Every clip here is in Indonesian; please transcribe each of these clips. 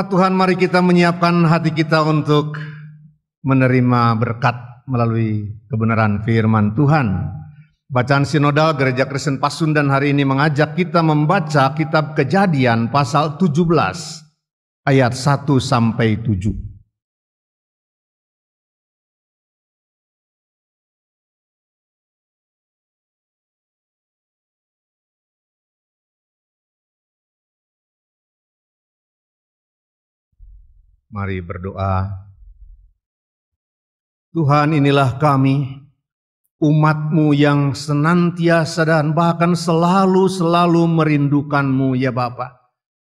Umat Tuhan, mari kita menyiapkan hati kita untuk menerima berkat melalui kebenaran firman Tuhan. Bacaan sinodal Gereja Kristen Pasundan hari ini mengajak kita membaca kitab Kejadian pasal 17 ayat 1 sampai 7. Mari berdoa. Tuhan, inilah kami, umat-Mu yang senantiasa dan bahkan selalu merindukan-Mu ya Bapa.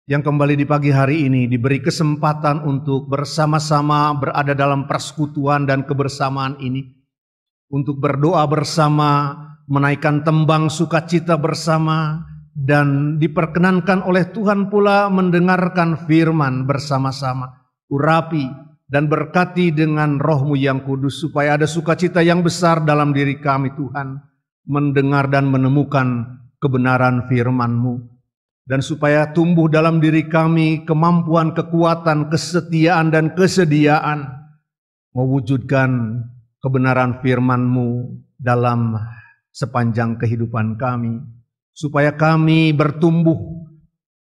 Yang kembali di pagi hari ini diberi kesempatan untuk bersama-sama berada dalam persekutuan dan kebersamaan ini. Untuk berdoa bersama, menaikkan tembang sukacita bersama, dan diperkenankan oleh Tuhan pula mendengarkan firman bersama-sama. Urapi dan berkati dengan Roh-Mu yang kudus supaya ada sukacita yang besar dalam diri kami Tuhan, mendengar dan menemukan kebenaran firman-Mu, dan supaya tumbuh dalam diri kami kemampuan, kekuatan, kesetiaan dan kesediaan mewujudkan kebenaran firman-Mu dalam sepanjang kehidupan kami, supaya kami bertumbuh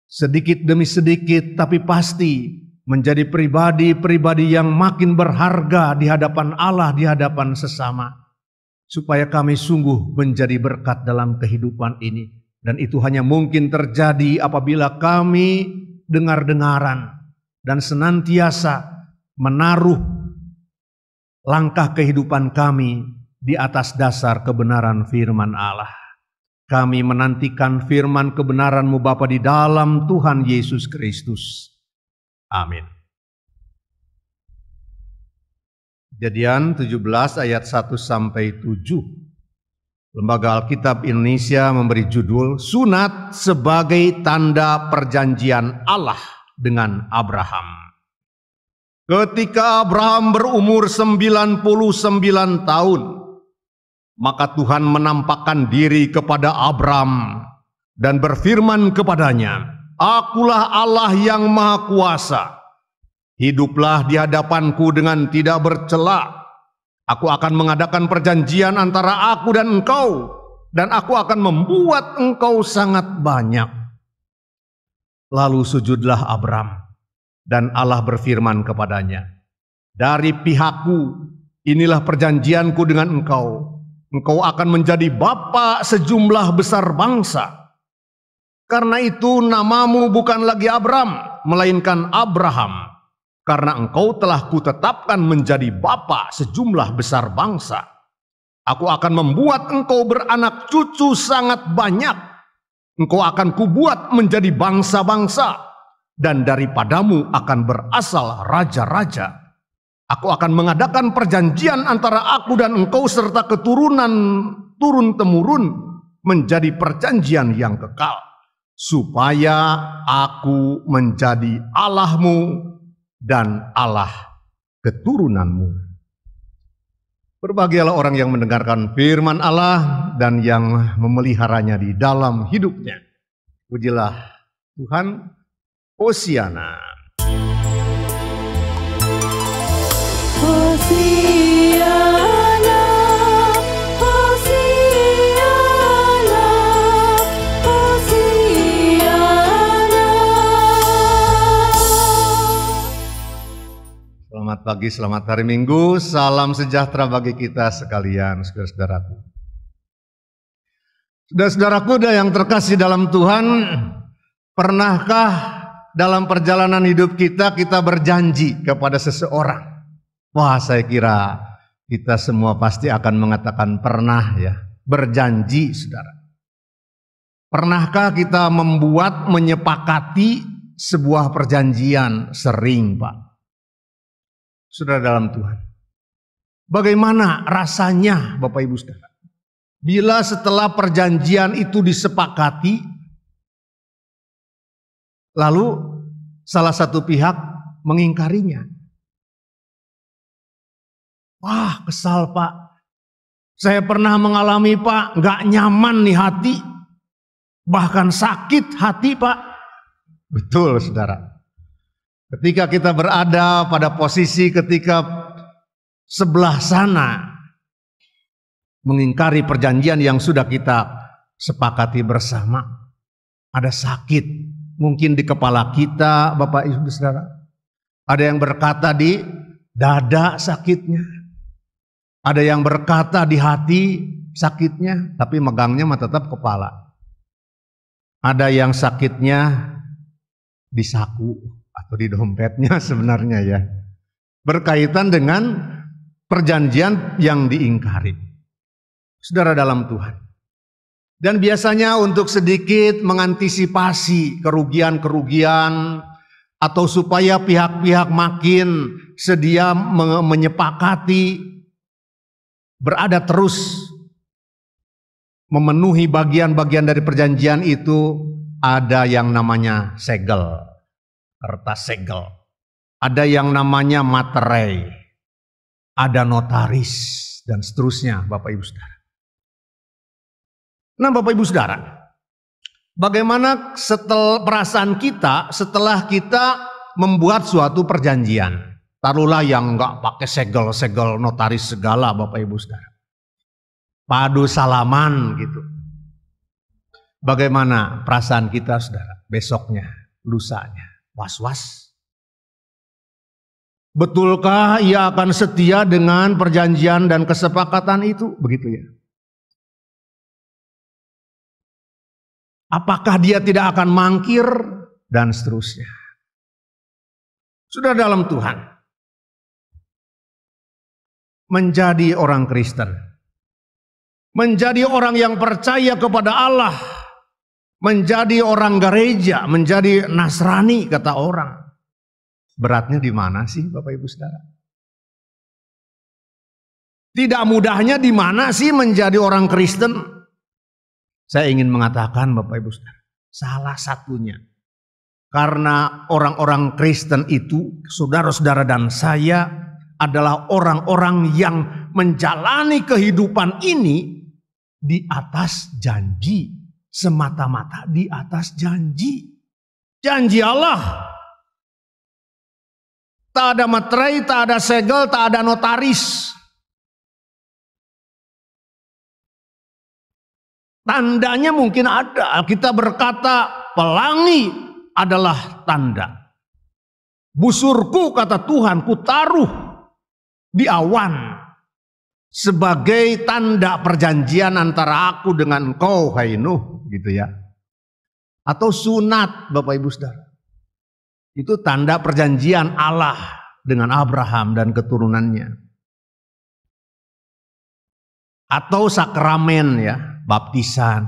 sedikit demi sedikit tapi pasti menjadi pribadi-pribadi yang makin berharga di hadapan Allah, di hadapan sesama. Supaya kami sungguh menjadi berkat dalam kehidupan ini. Dan itu hanya mungkin terjadi apabila kami dengar-dengaran dan senantiasa menaruh langkah kehidupan kami di atas dasar kebenaran firman Allah. Kami menantikan firman kebenaran-Mu Bapa di dalam Tuhan Yesus Kristus. Amin. Kejadian 17 ayat 1 sampai 7. Lembaga Alkitab Indonesia memberi judul Sunat sebagai tanda perjanjian Allah dengan Abraham. Ketika Abraham berumur 99 tahun, maka Tuhan menampakkan diri kepada Abraham dan berfirman kepadanya, Akulah Allah yang Maha Kuasa. Hiduplah di hadapanku dengan tidak bercela. Aku akan mengadakan perjanjian antara aku dan engkau, dan aku akan membuat engkau sangat banyak. Lalu sujudlah Abram, dan Allah berfirman kepadanya, Dari pihakku, inilah perjanjianku dengan engkau. Engkau akan menjadi bapa sejumlah besar bangsa. Karena itu namamu bukan lagi Abram, melainkan Abraham. Karena engkau telah kutetapkan menjadi bapa sejumlah besar bangsa. Aku akan membuat engkau beranak cucu sangat banyak. Engkau akan kubuat menjadi bangsa-bangsa. Dan daripadamu akan berasal raja-raja. Aku akan mengadakan perjanjian antara aku dan engkau serta keturunan turun-temurun menjadi perjanjian yang kekal. Supaya aku menjadi Allahmu dan Allah keturunanmu. Berbahagialah orang yang mendengarkan firman Allah dan yang memeliharanya di dalam hidupnya. Pujilah Tuhan. Hosiana. Hosiana, Hosiana, Hosiana. Selamat pagi, selamat hari Minggu, salam sejahtera bagi kita sekalian, saudara-saudaraku. Saudara-saudaraku yang terkasih dalam Tuhan, pernahkah dalam perjalanan hidup kita berjanji kepada seseorang? Wah, saya kira kita semua pasti akan mengatakan pernah ya, berjanji saudara. Pernahkah kita menyepakati sebuah perjanjian? Sering, Pak. Saudara dalam Tuhan, bagaimana rasanya Bapak Ibu Saudara bila setelah perjanjian itu disepakati, lalu salah satu pihak mengingkarinya? Wah, kesal Pak. Saya pernah mengalami Pak, gak nyaman nih hati. Bahkan sakit hati Pak. Betul saudara. Ketika kita berada pada posisi ketika sebelah sana mengingkari perjanjian yang sudah kita sepakati bersama, ada sakit mungkin di kepala kita, Bapak Ibu Saudara. Ada yang berkata di dada sakitnya, ada yang berkata di hati sakitnya, tapi megangnya mah tetap kepala. Ada yang sakitnya di saku atau di dompetnya sebenarnya ya. Berkaitan dengan perjanjian yang diingkari. Saudara dalam Tuhan. Dan biasanya untuk sedikit mengantisipasi kerugian-kerugian atau supaya pihak-pihak makin sedia menyepakati berada terus memenuhi bagian-bagian dari perjanjian itu, ada yang namanya segel, kertas segel. Ada yang namanya materai, ada notaris, dan seterusnya Bapak Ibu Saudara. Nah Bapak Ibu Saudara, bagaimana perasaan kita setelah kita membuat suatu perjanjian? Taruhlah yang enggak pakai segel-segel notaris segala Bapak Ibu Saudara. Padu salaman gitu. Bagaimana perasaan kita Saudara? Besoknya, lusanya, was-was. Betulkah ia akan setia dengan perjanjian dan kesepakatan itu? Begitu ya. Apakah dia tidak akan mangkir? Dan seterusnya. Sudah dalam Tuhan. Menjadi orang Kristen. Menjadi orang yang percaya kepada Allah. Menjadi orang gereja. Menjadi Nasrani kata orang. Beratnya di mana sih Bapak Ibu Saudara? Tidak mudahnya di mana sih menjadi orang Kristen? Saya ingin mengatakan Bapak Ibu Saudara, salah satunya karena orang-orang Kristen itu, saudara-saudara dan saya adalah orang-orang yang menjalani kehidupan ini di atas janji, semata-mata di atas janji. Janji Allah. Tak ada materai, tak ada segel, tak ada notaris. Tandanya mungkin ada. Kita berkata pelangi adalah tanda. Busurku kata Tuhan, ku taruh di awan sebagai tanda perjanjian antara aku dengan engkau hai Nuh, gitu ya. Atau sunat Bapak Ibu Saudara. Itu tanda perjanjian Allah dengan Abraham dan keturunannya. Atau sakramen ya, baptisan,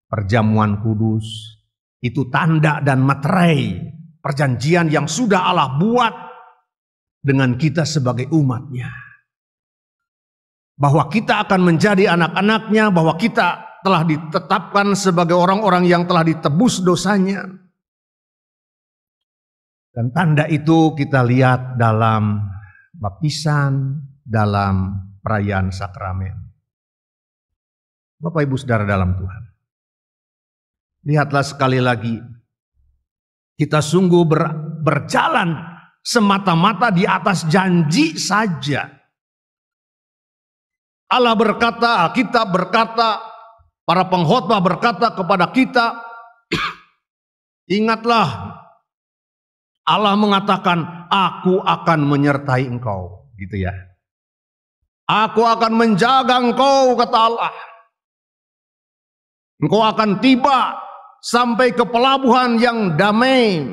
perjamuan kudus. Itu tanda dan materai perjanjian yang sudah Allah buat dengan kita sebagai umatnya. Bahwa kita akan menjadi anak-anaknya, bahwa kita telah ditetapkan sebagai orang-orang yang telah ditebus dosanya. Dan tanda itu kita lihat dalam baptisan, dalam perayaan sakramen. Bapak Ibu Saudara dalam Tuhan. Lihatlah sekali lagi. Kita sungguh berjalan semata-mata di atas janji saja. Allah berkata, Alkitab berkata, para pengkhotbah berkata kepada kita, ingatlah, Allah mengatakan, aku akan menyertai engkau. Gitu ya. Aku akan menjaga engkau, kata Allah. Engkau akan tiba sampai ke pelabuhan yang damai.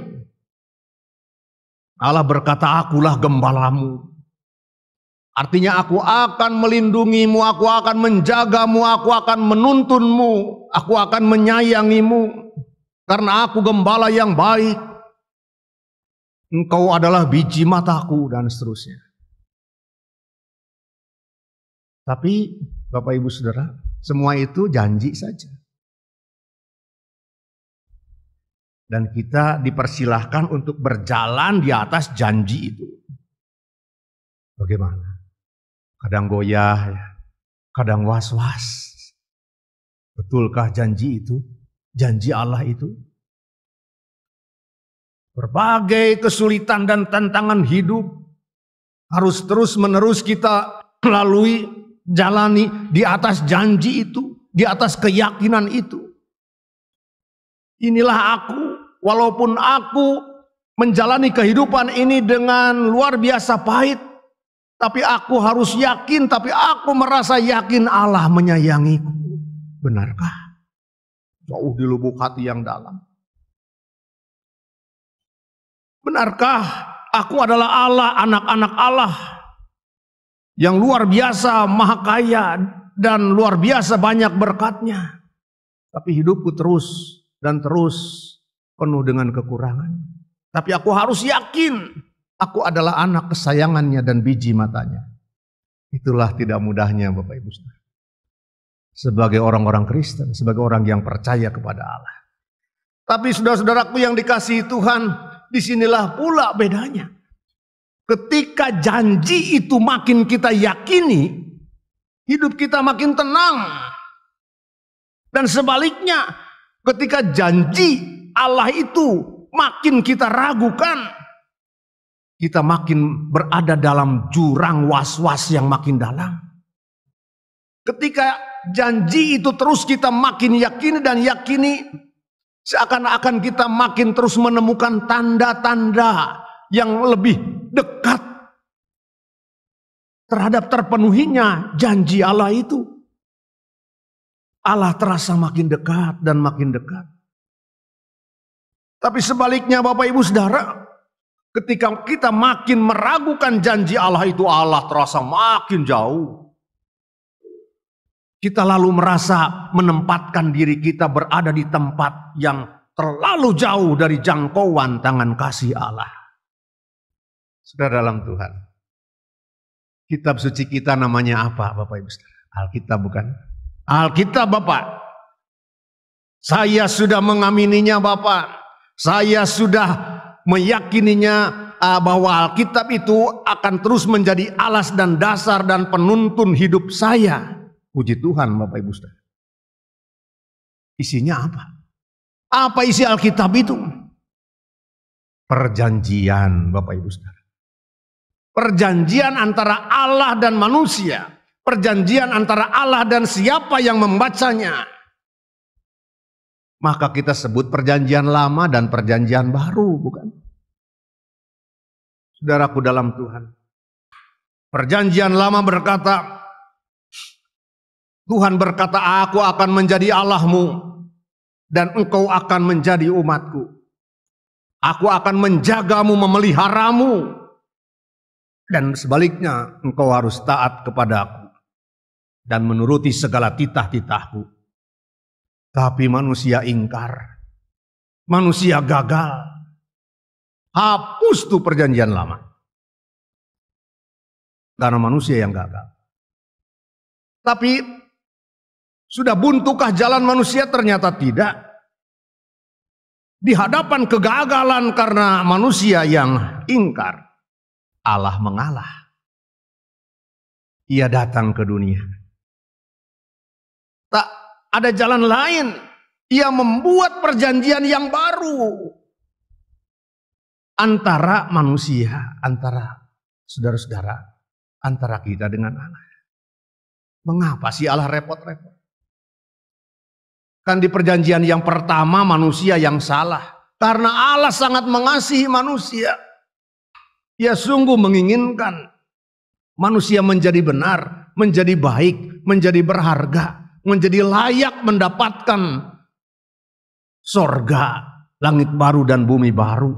Allah berkata, akulah gembalamu. Artinya aku akan melindungimu, aku akan menjagamu, aku akan menuntunmu, aku akan menyayangimu. Karena aku gembala yang baik. Engkau adalah biji mataku dan seterusnya. Tapi Bapak Ibu Saudara, semua itu janji saja. Dan kita dipersilahkan untuk berjalan di atas janji itu. Bagaimana? Kadang goyah, ya. Kadang was-was. Betulkah janji itu? Janji Allah itu? Berbagai kesulitan dan tantangan hidup harus terus-menerus kita lalui, jalani di atas janji itu, di atas keyakinan itu. Inilah aku, walaupun aku menjalani kehidupan ini dengan luar biasa pahit, tapi aku harus yakin, tapi aku merasa yakin Allah menyayangiku. Benarkah? Jauh di lubuk hati yang dalam. Benarkah aku adalah Allah, anak-anak Allah yang luar biasa, maha kaya dan luar biasa banyak berkatnya. Tapi hidupku terus dan terus penuh dengan kekurangan. Tapi aku harus yakin aku adalah anak kesayangannya dan biji matanya. Itulah tidak mudahnya Bapak Ibu Saudara. Sebagai orang-orang Kristen, sebagai orang yang percaya kepada Allah. Tapi saudara-saudaraku yang dikasihi Tuhan, disinilah pula bedanya. Ketika janji itu makin kita yakini, hidup kita makin tenang. Dan sebaliknya, ketika janji Allah itu makin kita ragukan, kita makin berada dalam jurang was-was yang makin dalam. Ketika janji itu terus kita makin yakini dan yakini, seakan-akan kita makin terus menemukan tanda-tanda yang lebih dekat terhadap terpenuhinya janji Allah itu. Allah terasa makin dekat dan makin dekat. Tapi sebaliknya Bapak Ibu Saudara, ketika kita makin meragukan janji Allah itu, Allah terasa makin jauh. Kita lalu merasa menempatkan diri kita berada di tempat yang terlalu jauh dari jangkauan tangan kasih Allah. Saudara dalam Tuhan, kitab suci kita namanya apa Bapak Ibu Saudara? Alkitab bukan? Alkitab Bapak. Saya sudah mengamininya Bapak. Saya sudah meyakininya bahwa Alkitab itu akan terus menjadi alas dan dasar dan penuntun hidup saya. Puji Tuhan Bapak Ibu Saudara. Isinya apa? Apa isi Alkitab itu? Perjanjian Bapak Ibu Saudara. Perjanjian antara Allah dan manusia. Perjanjian antara Allah dan siapa yang membacanya. Maka kita sebut perjanjian lama dan perjanjian baru, bukan? Saudaraku dalam Tuhan. Perjanjian lama berkata, Tuhan berkata, aku akan menjadi Allahmu dan engkau akan menjadi umatku. Aku akan menjagamu, memeliharamu. Dan sebaliknya engkau harus taat kepadaku dan menuruti segala titah-titahku. Tapi manusia ingkar. Manusia gagal. Hapus tuh perjanjian lama. Karena manusia yang gagal. Tapi sudah buntukah jalan manusia? Ternyata tidak. Di hadapan kegagalan karena manusia yang ingkar, Allah mengalah. Ia datang ke dunia. Tak ada jalan lain. Ia membuat perjanjian yang baru. Antara manusia, antara saudara-saudara, antara kita dengan Allah. Mengapa sih Allah repot-repot? Kan di perjanjian yang pertama manusia yang salah. Karena Allah sangat mengasihi manusia. Ia sungguh menginginkan manusia menjadi benar, menjadi baik, menjadi berharga, menjadi layak mendapatkan sorga, langit baru dan bumi baru.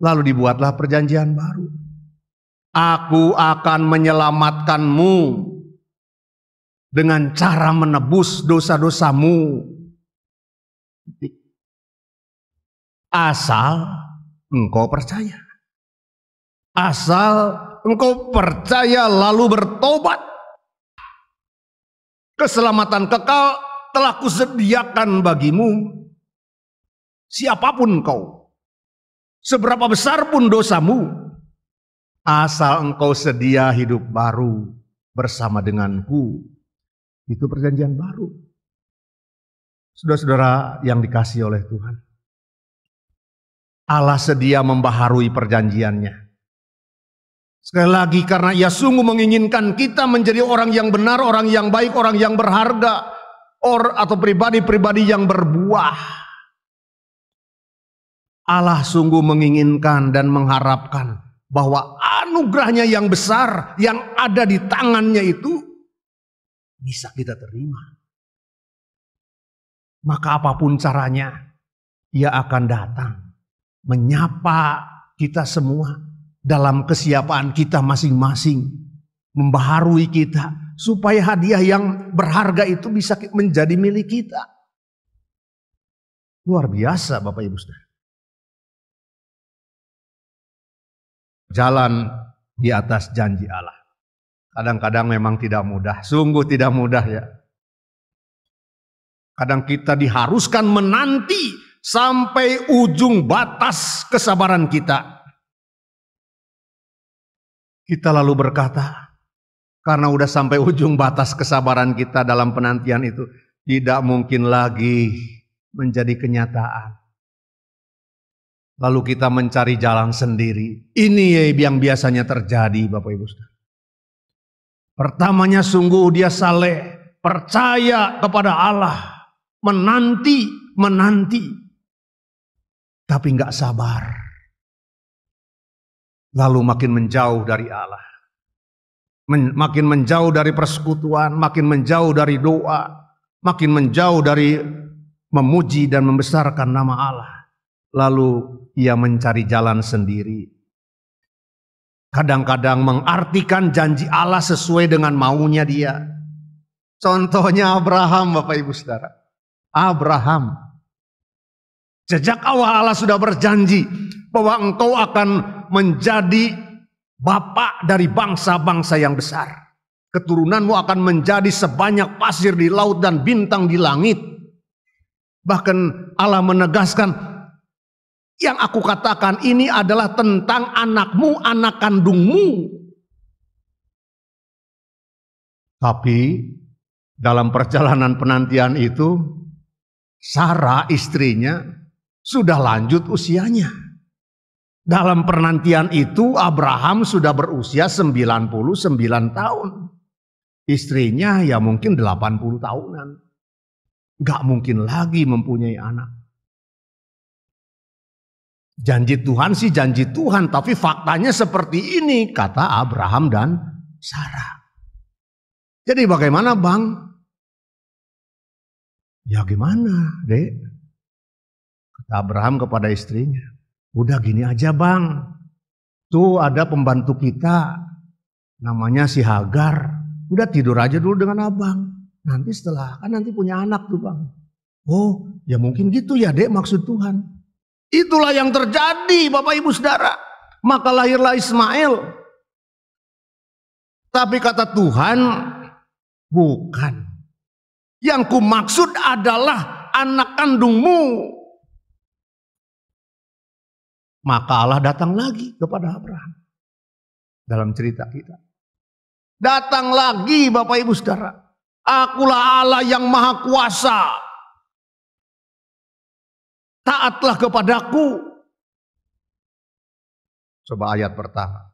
Lalu dibuatlah perjanjian baru. Aku akan menyelamatkanmu dengan cara menebus dosa-dosamu. Asal engkau percaya. Asal engkau percaya lalu bertobat. Keselamatan kekal telah kusediakan bagimu. Siapapun engkau, seberapa besar pun dosamu, asal engkau sedia hidup baru bersama denganku. Itu perjanjian baru. Saudara-saudara yang dikasihi oleh Tuhan. Allah sedia membaharui perjanjiannya. Sekali lagi, karena Ia sungguh menginginkan kita menjadi orang yang benar, orang yang baik, orang yang berharga, atau pribadi-pribadi yang berbuah. Allah sungguh menginginkan dan mengharapkan bahwa anugerahnya yang besar yang ada di tangannya itu bisa kita terima. Maka apapun caranya, Ia akan datang menyapa kita semua dalam kesiapan kita masing-masing, membaharui kita supaya hadiah yang berharga itu bisa menjadi milik kita. Luar biasa Bapak Ibu Saudara. Jalan di atas janji Allah. Kadang-kadang memang tidak mudah, sungguh tidak mudah ya. Kadang kita diharuskan menanti sampai ujung batas kesabaran kita. Kita lalu berkata, karena udah sampai ujung batas kesabaran kita dalam penantian itu, tidak mungkin lagi menjadi kenyataan. Lalu kita mencari jalan sendiri. Ini yang biasanya terjadi Bapak Ibu Saudara. Pertamanya sungguh dia saleh, percaya kepada Allah, menanti, tapi nggak sabar. Lalu makin menjauh dari Allah, makin menjauh dari persekutuan, makin menjauh dari doa, makin menjauh dari memuji dan membesarkan nama Allah. Lalu ia mencari jalan sendiri. Kadang-kadang mengartikan janji Allah sesuai dengan maunya dia. Contohnya Abraham Bapak Ibu Saudara. Abraham. Sejak awal Allah sudah berjanji bahwa engkau akan menjadi bapak dari bangsa-bangsa yang besar. Keturunanmu akan menjadi sebanyak pasir di laut dan bintang di langit. Bahkan Allah menegaskan, yang aku katakan ini adalah tentang anakmu, anak kandungmu. Tapi dalam perjalanan penantian itu, Sarah istrinya sudah lanjut usianya. Dalam penantian itu Abraham sudah berusia 99 tahun. Istrinya ya mungkin 80 tahunan. Gak mungkin lagi mempunyai anak. Janji Tuhan sih janji Tuhan, tapi faktanya seperti ini, kata Abraham dan Sarah. Jadi bagaimana Bang? Ya gimana Dek? Kata Abraham kepada istrinya. Udah gini aja Bang, tuh ada pembantu kita, namanya si Hagar. Udah tidur aja dulu dengan abang. Nanti setelah, kan nanti punya anak tuh Bang. Oh ya mungkin gitu ya Dek maksud Tuhan. Itulah yang terjadi Bapak Ibu Saudara. Maka lahirlah Ismail. Tapi kata Tuhan, bukan. Yang kumaksud adalah anak kandungmu. Maka Allah datang lagi kepada Abraham. Dalam cerita kita. Datang lagi Bapak Ibu Saudara. Akulah Allah yang maha kuasa. Taatlah kepadaku. Coba ayat pertama.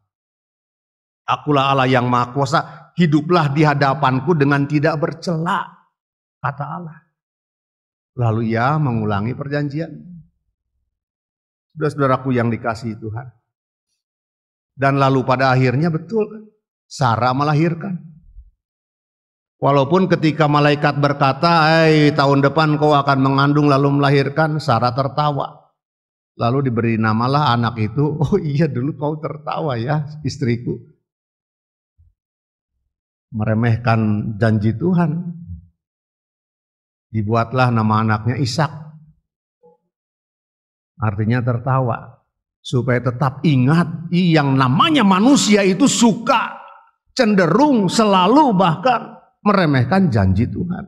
Akulah Allah yang maha kuasa. Hiduplah di hadapanku dengan tidak bercela. Kata Allah. Lalu ia mengulangi perjanjian. Saudara-saudaraku yang dikasihi Tuhan. Dan lalu pada akhirnya betul Sarah melahirkan. Walaupun ketika malaikat berkata, tahun depan kau akan mengandung lalu melahirkan, Sarah tertawa. Lalu diberi namalah anak itu, oh iya dulu kau tertawa ya istriku. Meremehkan janji Tuhan. Dibuatlah nama anaknya Ishak. Artinya tertawa. Supaya tetap ingat yang namanya manusia itu suka, cenderung, selalu bahkan meremehkan janji Tuhan.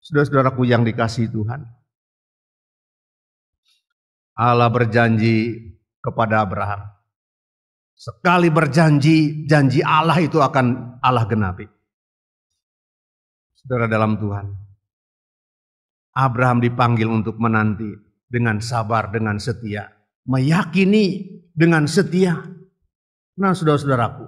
Saudara-saudaraku yang dikasihi Tuhan. Allah berjanji kepada Abraham. Sekali berjanji, janji Allah itu akan Allah genapi. Saudara dalam Tuhan. Abraham dipanggil untuk menanti. dengan sabar, dengan setia. Meyakini dengan setia. Nah saudara-saudaraku,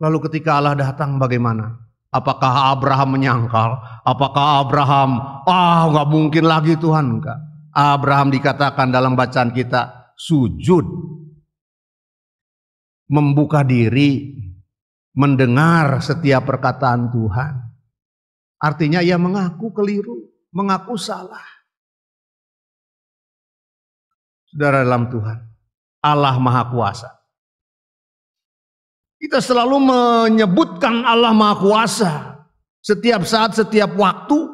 lalu ketika Allah datang bagaimana? Apakah Abraham menyangkal? Apakah Abraham, nggak mungkin lagi Tuhan? Enggak. Abraham dikatakan dalam bacaan kita sujud, membuka diri, mendengar setiap perkataan Tuhan. Artinya ia mengaku keliru, mengaku salah. Saudara dalam Tuhan, Allah Maha Kuasa. Kita selalu menyebutkan Allah Maha Kuasa setiap saat, setiap waktu.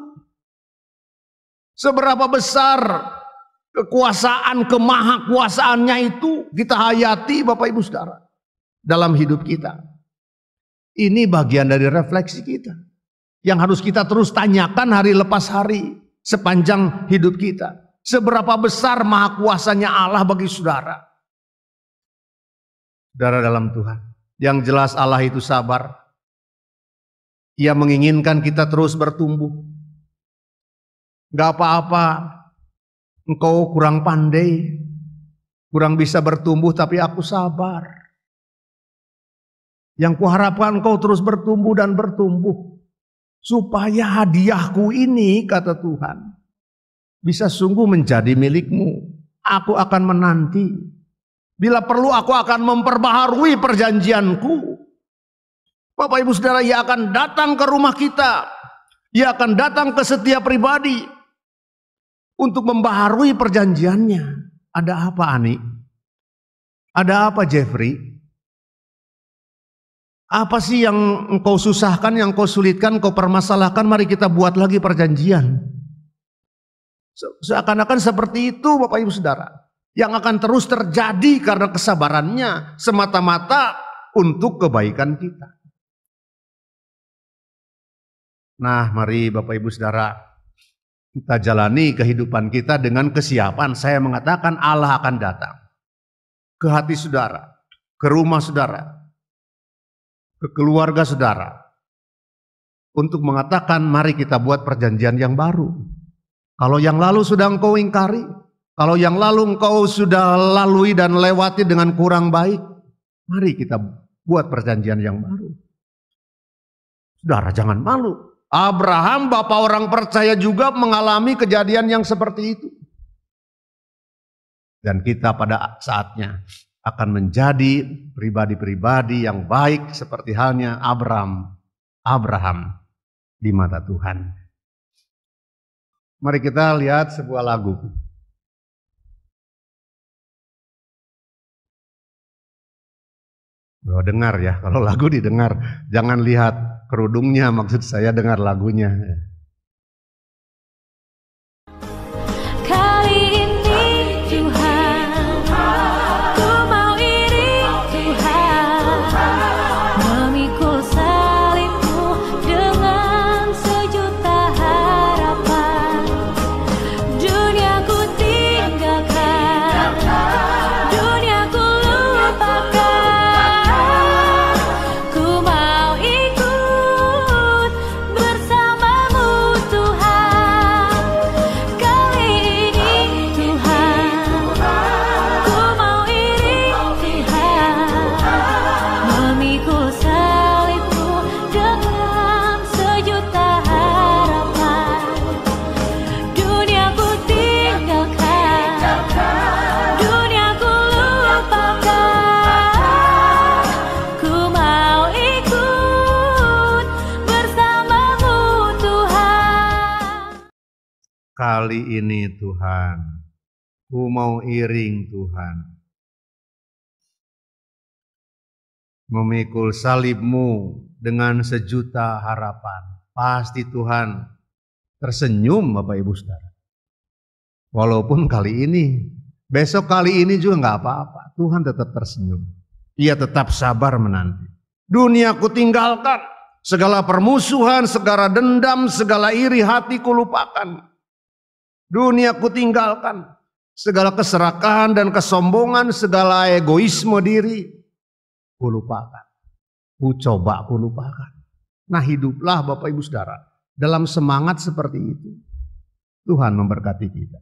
Seberapa besar kekuasaan, kemahakuasaannya itu kita hayati Bapak Ibu Saudara dalam hidup kita. Ini bagian dari refleksi kita yang harus kita terus tanyakan hari lepas hari sepanjang hidup kita. Seberapa besar maha kuasanya Allah bagi saudara. Saudara dalam Tuhan. Yang jelas Allah itu sabar. Ia menginginkan kita terus bertumbuh. Gak apa-apa, engkau kurang pandai, kurang bisa bertumbuh, tapi aku sabar. Yang kuharapkan engkau terus bertumbuh dan bertumbuh. Supaya hadiahku ini, kata Tuhan, bisa sungguh menjadi milikmu. Aku akan menanti. Bila perlu aku akan memperbaharui perjanjianku. Bapak Ibu Saudara, ia akan datang ke rumah kita. Ia akan datang ke setiap pribadi. Untuk membaharui perjanjiannya. Ada apa Ani? Ada apa Jeffrey? Apa sih yang engkau susahkan, yang engkau sulitkan, engkau permasalahkan? Mari kita buat lagi perjanjian. Seakan-akan seperti itu Bapak Ibu Saudara. Yang akan terus terjadi karena kesabarannya semata-mata untuk kebaikan kita. Nah mari Bapak Ibu Saudara, kita jalani kehidupan kita dengan kesiapan. Saya mengatakan Allah akan datang ke hati saudara, ke rumah saudara, ke keluarga saudara, untuk mengatakan mari kita buat perjanjian yang baru. Kalau yang lalu sudah engkau ingkari, kalau yang lalu engkau sudah lalui dan lewati dengan kurang baik, mari kita buat perjanjian yang baru. Saudara jangan malu. Abraham bapak orang percaya juga mengalami kejadian yang seperti itu. Dan kita pada saatnya akan menjadi pribadi-pribadi yang baik seperti halnya Abraham di mata Tuhan. Mari kita lihat sebuah lagu. Dengar ya, kalau lagu didengar, jangan lihat kerudungnya, maksud saya dengar lagunya. Kali ini Tuhan, ku mau iring Tuhan, memikul salibmu dengan sejuta harapan. Dunia ku tinggalkan, dunia ku lupakan, ku mau ikut bersamamu Tuhan. Kali ini Tuhan, ku mau iring Tuhan, memikul salibmu dengan sejuta harapan. Dunia ku tinggalkan, dunia ku lupakan, ku mau ikut bersamamu Tuhan. Kali ini Tuhan, ku mau iring Tuhan, memikul salibmu dengan sejuta harapan. Pasti Tuhan tersenyum Bapak Ibu Saudara. Walaupun kali ini, besok kali ini juga nggak apa-apa. Tuhan tetap tersenyum. Ia tetap sabar menanti. Dunia ku tinggalkan, segala permusuhan, segala dendam, segala iri hati ku lupakan. Dunia ku tinggalkan, segala keserakahan dan kesombongan, segala egoisme diri ku lupakan. Ku coba ku lupakan. Nah hiduplah Bapak Ibu Saudara dalam semangat seperti itu. Tuhan memberkati kita.